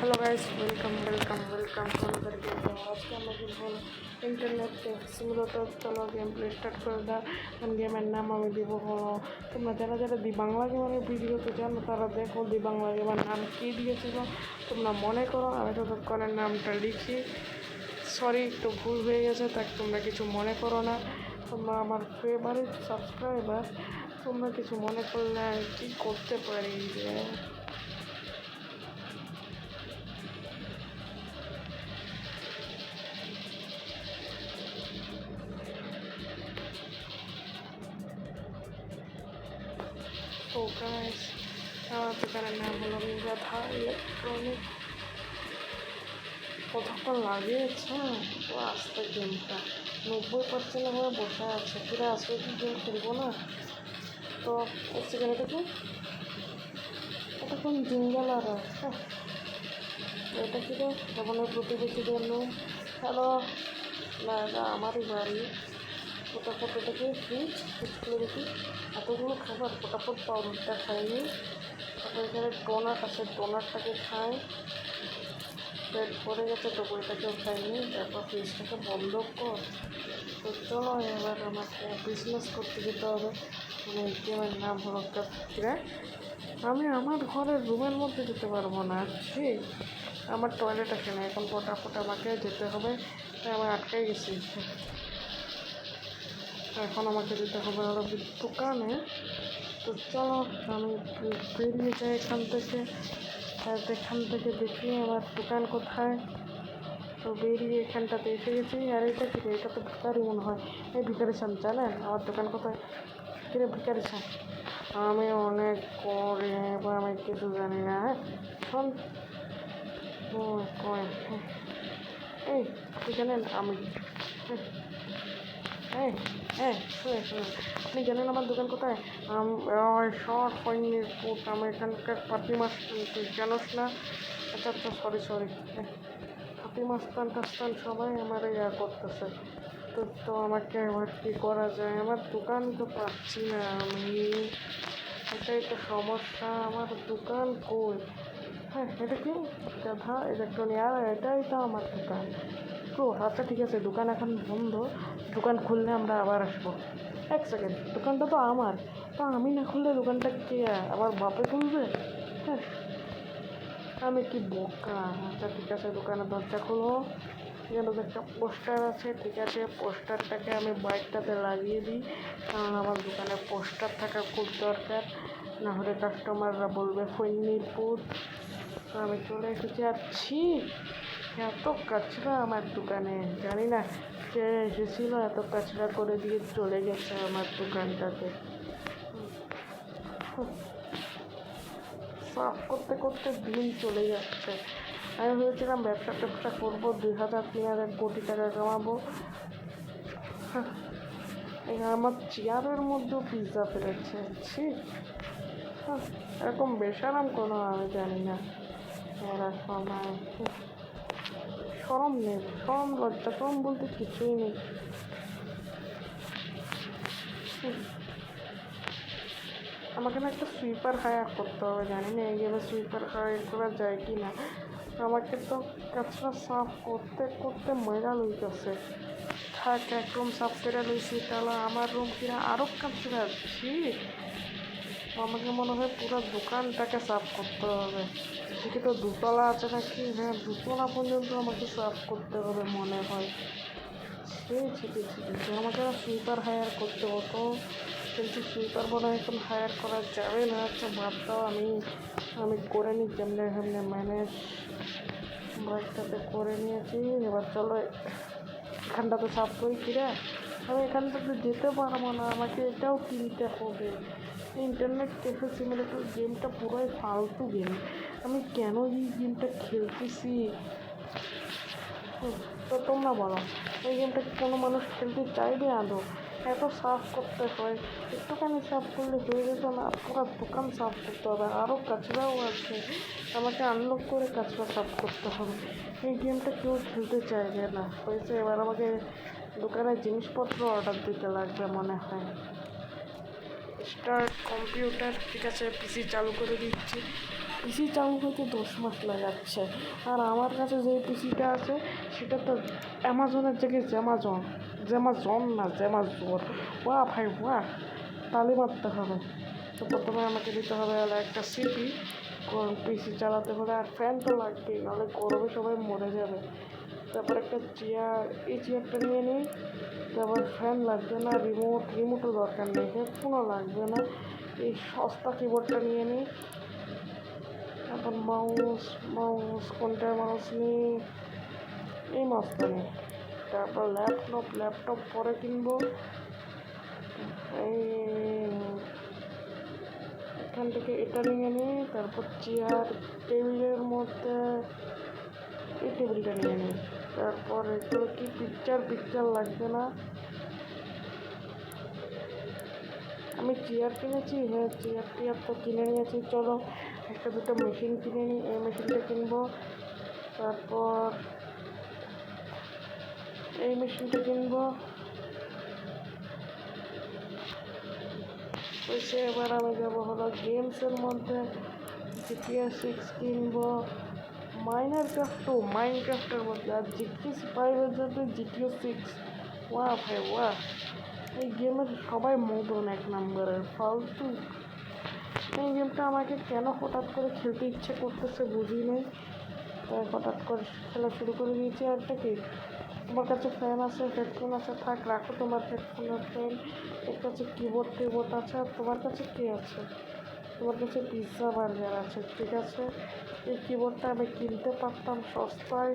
Hello guys welcome welcome welcome to another game. तो आज के আমরা খেলবো ইন্টারনেট সিমুলেটর। চলো গেম প্লে স্টার্ট করে দাও। গেমের নাম আমি দিব হলো, তোমরা যারা যারা দি বাংলা গেমের ভিডিওতে জানো তারা দেখো দি বাংলা গেমের নাম কী দিয়েছিল তোমরা মনে করো। আমি ততক্ষণের নামটা লিখি, সরি একটু ভুল হয়ে গেছে, তাই তোমরা কিছু মনে করো না। তোমরা আমার ফেভারিট সাবস্ক্রাইবার, তোমরা কিছু মনে করলে কি করতে পারি যে তো গাইস আমার দোকানের নাম হলো মেঘাধা ইলেকট্রনিক। কতক্ষণ লাগিয়েছে তো আসতে গেমটা 90% হয়ে বসে আছে, ফিরে আসবে কি গেম খেলবো না তো সেখানে থেকে কতক্ষণ জিঙ্গাল আর এটা কি রে তখন ওই প্রতিবেশীদের নুন। হ্যালো না এটা আমারই বাড়ি। ফটাফট এটাকে ফ্রিজ খুলে দেখি এতগুলো খাবার ফটাফট পাউডারটা খাইনি। তারপর এখানে ডোনাট আছে, ডোনাটটাকে খাই। পেট ভরে গেছে তো ওইটাকেও খাইনি। তারপর ফ্রিজটাকে বন্ধ কর। তো চলো এবার আমাকে বিজনেস করতে যেতে হবে। মানে গেমের নাম হলো ক্যাফে। আমি আমার ঘরের রুমের মধ্যে যেতে পারবো না, ঠিক আমার টয়লেট আছে না, এখন ফটাফট আমাকে যেতে হবে। তাই আমি আটকাই গেছি। এখন আমাকে যেতে হবে আরও দোকানে। তো চলো আমি বেরিয়ে যাই এখান থেকে। এখান থেকে দেখি আমার দোকান কোথায়। তো বেরিয়ে এখানটাতে এসে গেছি। আর এটা কি, এটা তো ভিকারি মনে হয়। এই ভিকারি সান জানেন আমার দোকান কোথায়? কিরে ভিকারি সান, আমি অনেক করে এবার আমি কিছু জানি না। হ্যাঁ শোন এই আপনি জানেন আমি হ্যাঁ হ্যাঁ শুনে শুনে আপনি জানেন আমার দোকান কোথায়? শর্ট পয়েন্টের ফুট, আমি এখানকার পাতি মাছ তুই জানোস না? আচ্ছা আচ্ছা সরি সরি। পাতি মাস্তান টাস্তান সবাই আমার ইয়া করতেছে। তো আমাকে এবার কী করা যায়? আমার দোকান তো পাচ্ছি না আমি, এটাই তো সমস্যা। আমার দোকান কই? হ্যাঁ এটা কি গাধা ইলেকট্রনিক, আর এটাই তো আমার দোকান। ও আচ্ছা ঠিক আছে, দোকান এখন বন্ধ, দোকান খুললে আমরা আবার আসবো। এক সেকেন্ড, দোকানটা তো আমার, তা আমি না খুললে দোকানটা কে আমার বাপে খুলবে? হ্যাঁ আমি কি বোকা। আচ্ছা ঠিক আছে, দোকানের দরজা খুলো। এখানে তো একটা পোস্টার আছে, ঠিক আছে পোস্টারটাকে আমি বাইকটাতে লাগিয়ে দিই, কারণ আমার দোকানে পোস্টার থাকা খুব দরকার, না হলে কাস্টমাররা বলবে ফৈনিরপুর। তো আমি চলে এসেছি। আছি এত কাচরা আমার দোকানে, জানি না কে এসেছিলো এত কাচরা করে দিয়ে চলে গেছে আমার দোকানটাতে। সাফ করতে করতে দিন চলে যাচ্ছে। আমি ভেবেছিলাম ব্যবসা ট্যাবসা করবো, 2000-3000 কোটি টাকা কামাবো। আমার চেয়ারের মধ্যেও পিৎজা ফেলেছে, এরকম বেসারাম কোনো আমি জানি না। এরা সবাই সরম নেই, সরম লজ্জা সরম বলতে কিছুই নেই। আমাকে না একটা সুইপার হায়ার করতে হবে, জানি না এই গেমে সুইপার হায়ার করা যায় কি না। আমাকে তো কাজটা সাফ করতে করতে ময়লা লইতেছে। থাক এক রুম সাফ করে লইছি, তাহলে আমার রুম কিনা আরও কাজরা আছি। আমাকে মনে হয় পুরো দোকানটাকে সাফ করতে হবে। এদিকে তো দুতলা আছে নাকি, হ্যাঁ দুতলা পর্যন্ত আমাকে সাফ করতে হবে মনে হয়। সেই ছিটি আমাকে সুইপার হায়ার করতে হতো, কিন্তু সুইপার মনে হয় এখন হায়ার করা যাবে না। আচ্ছা বাদ দাও, আমি করে নিই কেমনে কেমনে ম্যানেজ। বাইকটাতে করে নিয়েছি, এবার চলো এখানটাতে সাফ করি। কিরে আমি এখানটাতে যেতে পারবো না, আমাকে এটাও কিনতে হবে। ইন্টারনেট ক্যাফে সিমুলেটর গেমটা পুরোই ফালতু গেম। আমি কেন এই গেমটা খেলতেছি? তো তোমরা বলো, এই গেমটা কোনো মানুষ খেলতে চাইবে আদৌ? এত সাফ করতে হয়, একটুখানি সাফ করলে হয়ে যেত না? পুরো দোকান সাফ করতে হবে, আরও কাচরাও আছে, আমাকে আনলক করে কাচরা সাফ করতে হবে। এই গেমটা কেউ খেলতে চাইবে না। হয়েছে এবার আমাকে দোকানের জিনিসপত্র অর্ডার দিতে লাগবে মনে হয়। স্টার্ট কম্পিউটার, ঠিক আছে পিসি চালু করে দিচ্ছি। পিসি চালু হতে 10 মাস লাগাচ্ছে। আর আমার কাছে যে পিসিটা আছে সেটা তো অ্যামাজনের জায়গায় জ্যামাজন, জ্যামাজন না জ্যামাজোর। বাহ ভাই বাহ, তালি মারতে হবে। তো প্রথমে আমাকে দিতে হবে হলো একটা সিপি, পিসি চালাতে হলে, আর ফ্যান তো লাগবেই, নাহলে গরমে সবাই মরে যাবে। তারপর একটা চেয়ার, এই চেয়ারটা নিয়ে নিই। তারপর ফ্যান লাগবে না, রিমোটও দরকার নেই, হেডফোনও লাগবে না, এই সস্তা কিবোর্ডটা নিয়ে নিই। তারপর মাউস কোনটা মাউস নিই, এই মাউসটা নিই। তারপর ল্যাপটপ পরে কিনবো। এই এখান থেকে এটা নিয়ে নিই। তারপর চেয়ার, টেবিলের মধ্যে এই টেবিলটা নিয়ে নিই। তারপর এগুলো কি পিকচার লাগবে না। আমি চেয়ার কিনেছি, হ্যাঁ চেয়ার তো কিনে নিয়েছি। চলো একটা দুটো মেশিন কিনে নিই, এই মেশিনটা কিনবো। তারপর এই মেশিনটা কিনবো। ওইসে এবার আমি যাবো হলো গেমসের মধ্যে, GTA 6 কিনবো, মাইনক্রাফটের মধ্যে, আর GTA 5-এর জন্য GTA 6। ওয়াহ ভাই ওয়াহ, এই গেমের সবাই মদন এক নম্বরের ফালতু। এই গেমটা আমাকে কেন হঠাৎ করে খেলতে ইচ্ছে করতেছে বুঝি নেই, তাই হঠাৎ করে খেলা শুরু করে দিয়েছি। আর এটা কি, তোমার কাছে ফ্যান আছে, হেডফোন আছে, থাক রাখো তোমার হেডফোন আর ফ্যান। এর কাছে কিবোর্ড আছে, আর তোমার কাছে কী আছে? তোমার কাছে পিৎজা বার্গার আছে, ঠিক আছে। এই কিবোর্ডটা আমি কিনতে পারতাম সস্তায়।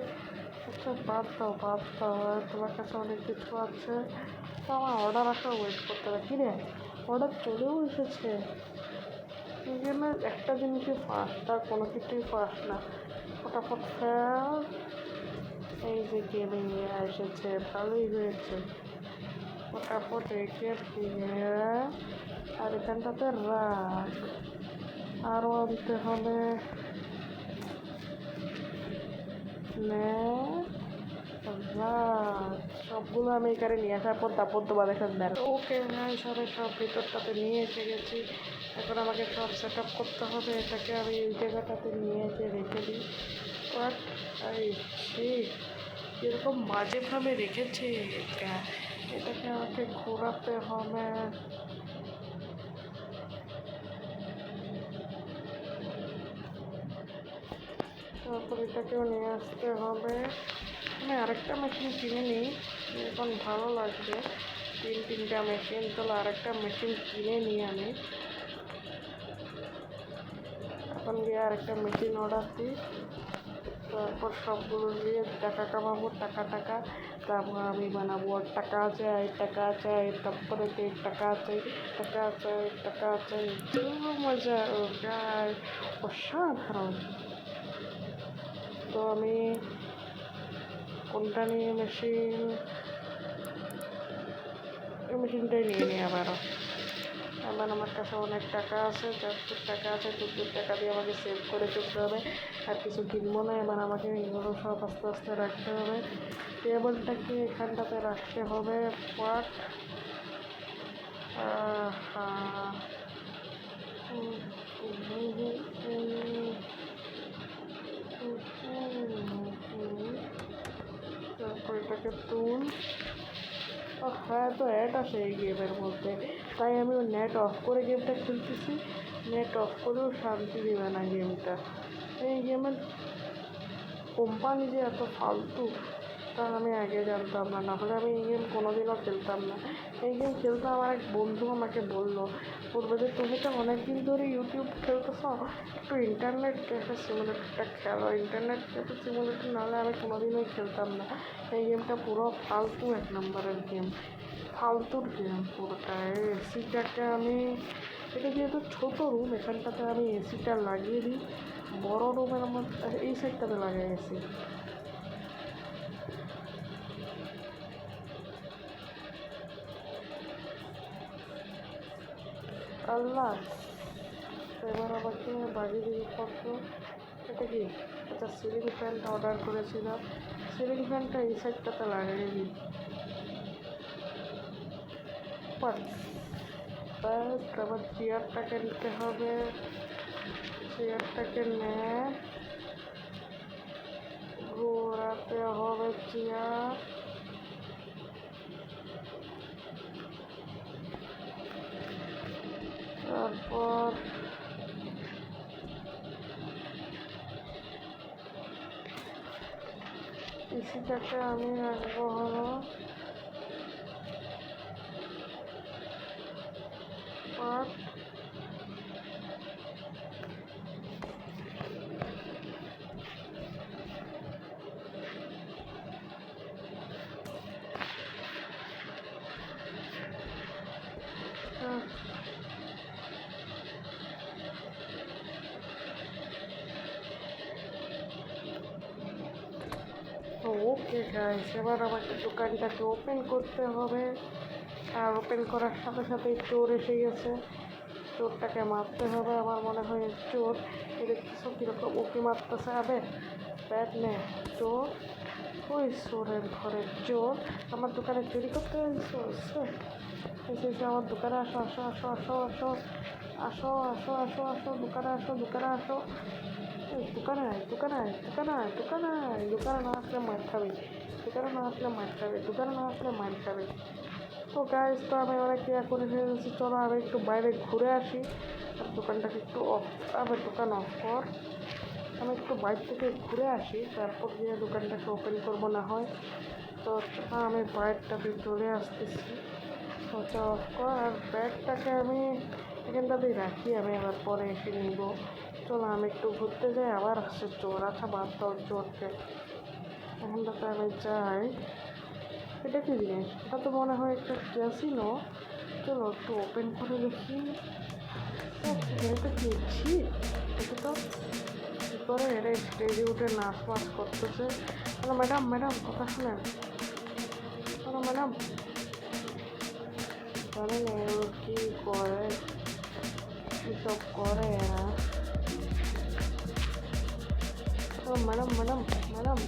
আচ্ছা বাদ দাও। আর তোমার কাছে অনেক কিছু আছে, তো আমার অর্ডার আসা ওয়েট করতে হবে। কী রে, অর্ডার চলেও এসেছে। এই জন্য একটা জিনিসই ফার্স্ট, আর কোনো কিছুই ফার্স্ট না। ফটাফট ফেল। এই যে গেমে নিয়ে এসেছে, ভালোই হয়েছে। ফটাফট রেখে দিয়ে, আর এখানটাতে রাখ। আরও আনতে হবে, সবগুলো আমি এখানে নিয়ে আসার পর তারপর তোমার এখানে দেখ। ওকে হ্যাঁ, সব ভিতরটাতে নিয়ে এসে গেছি। এখন আমাকে সব সেট আপ করতে হবে। এটাকে আমি এই জায়গাটাতে নিয়ে এসে রেখে দিই। বাট এরকম বাজেভাবে রেখেছে এটা, এটাকে আমাকে ঘোরাতে হবে। তারপর এটাকেও নিয়ে আসতে হবে। আমি আরেকটা মেশিন কিনে নিই, এখন ভালো লাগবে। তিনটা মেশিন, তাহলে আরেকটা মেশিন কিনে নিই আমি। এখন গিয়ে আরেকটা মেশিন অর্ডার দিই। তারপর সবগুলো দিয়ে টাকা কামাবো, টাকা। তারপর আমি বানাবো, আর টাকা আছে, তারপরে টাকা আছে, মজা গায় অসাধারণ। তো আমি কোনটা নিয়ে মেশিনটাই নিয়ে নিই আবারও। এবার আমার কাছে অনেক টাকা আছে, 4 টাকা আছে, 2 টাকা দিয়ে আমাকে সেভ করে চলতে হবে। আর কিছু কিনবো না, এবার আমাকে এগুলো সব আস্তে আস্তে রাখতে হবে। টেবিলটাকে এখানটাতে রাখতে হবে। পাট তারপর এটাকে তুল। হ্যাঁ, তো অ্যাড আসে এই গেমের মধ্যে, তাই আমি নেট অফ করে গেমটা খেলতেছি। নেট অফ করেও শান্তি দেবে না গেমটা। এই গেমের কোম্পানি যে এত ফালতু, তা আমি আগে জানতাম না, নাহলে আমি এই গেম কোনোদিনও খেলতাম না। এই গেম খেলতে আমার এক বন্ধু আমাকে বললো, বলবে যে তুমি তো অনেক দিন ধরে ইউটিউব খেলতেছ, একটু ইন্টারনেট ক্যাফে সিমুলেটরটা খেলো। ইন্টারনেট ক্যাফে সিমুলেটর নাহলে আমি কোনোদিনই খেলতাম না। এই গেমটা পুরো ফালতু এক নম্বরের গেম, ফালতুর গেম পুরোটা। এসিটাকে আমি, এটা যেহেতু ছোটো রুম, এখানটাতে আমি এসিটা লাগিয়ে দিই। বড় রুমের মধ্যে এই সাইডটাতে লাগাই এসি। আল্লাহ, এবার আমাকে বাড়ি দিয়ে করতো। এটা কি, আচ্ছা সিলিং ফ্যানটা অর্ডার করেছিলাম, সিলিং ফ্যানটা এই সাইডটাতে লাগাই দিই। ব্যাস, আবার চেয়ারটাকে নিতে হবে। চেয়ারটাকে নে, ঘোরাতে হবে চেয়ার। তারপর পিসিটাকে আমি রাখবো হলো পাট। ওকে গাইস, এবার আমাকে দোকানটাকে ওপেন করতে হবে। আর ওপেন করার সাথে সাথেই চোর এসে গেছে। চোরটাকে মারতে হবে। আমার মনে হয় চোর দেখতেছো কীরকম উঁকি মারতেছে। আবে ব্যাট নে চোর। ওই চোরের ঘরের চোর আমার দোকানে চুরি করতে এসে আমার দোকানে আসো আসো আসো আসো আসো আসো আসো আসো আসো দোকানে আসো দোকানে আসো। দোকানে আয় দোকানে আয় দোকানে আয় দোকানে আয়। দোকানে না আসলে মার খাবে, দোকানে না আসলে মার খাবে, দোকানে না আসলে মার খাবে। তো গাইজ, তো আমি অনেক ইয়া করে ফেলেছি। চলো আমি একটু বাইরে ঘুরে আসি। আর দোকানটাকে একটু অফ, আবার দোকান অফ কর। আমি একটু বাইরে থেকে ঘুরে আসি, তারপর গিয়ে দোকানটাকে ওপেন করবো না হয়। তো আমি বাইরটাতে চলে আসতেছি। ওটা অফ কর। আর ব্যাগটাকে আমি এখানটাতেই রাখি, আমি আবার পরে এসে নিব। চলো আমি একটু ঘুরতে যাই। আবার আসছে চোর। আচ্ছা বাদ দাও চোরকে, এখানটাতে আমি যাই। এটা কি জিনিস? এটা তো মনে হয় একটা ক্যাসিনো। চলো একটু ওপেন করে দেখি। এটা কি ছিপ? এটা তো কী করে এটা স্টেজে উঠে নাচ মাচ করতেছে। হ্যালো ম্যাডাম, ম্যাডাম কথা শুনেন। হ্যালো ম্যাডাম, জানেন এগুলো কী করে, কীসব করে এরা। ম্যাডাম ম্যাডাম ম্যাডাম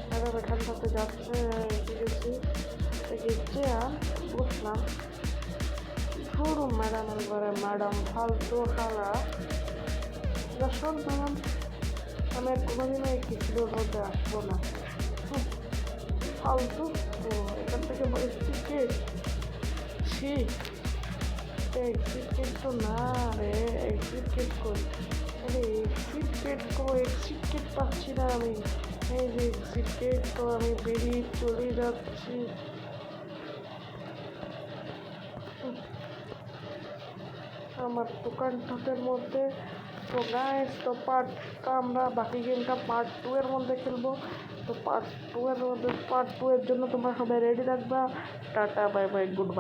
ম্যাডাম এখানটাতে যাচ্ছে। এসে গেছি, চেয়ার বসলাম। ধরুন ম্যাডামের ঘরে ম্যাডাম ফালতু খালা। শোন ম্যাডাম, আমি আর কোনোদিনও এই কিচুলোর মধ্যে আসবো না। ফালতু। ও এখান থেকে এক্সিট গেট। ছি, এক্সিট গেট তো না রে। এক্সিট গেট কই? আরে এক্সিট গেট এক্সিট গেট পাচ্ছি না আমি। এই যে এক্সিট গেট, তো আমি বেরিয়ে চলে যাচ্ছি। আমার দোকানটার মধ্যে। তো গাইস, তো পার্টটা আমরা বাকি গেমটা পার্ট 2 এর মধ্যে খেলবো। তো পার্ট 2 এর মধ্যে, পার্ট 2 এর জন্য তোমরা সবাই রেডি থাকবা। Tata bye bye, good bye.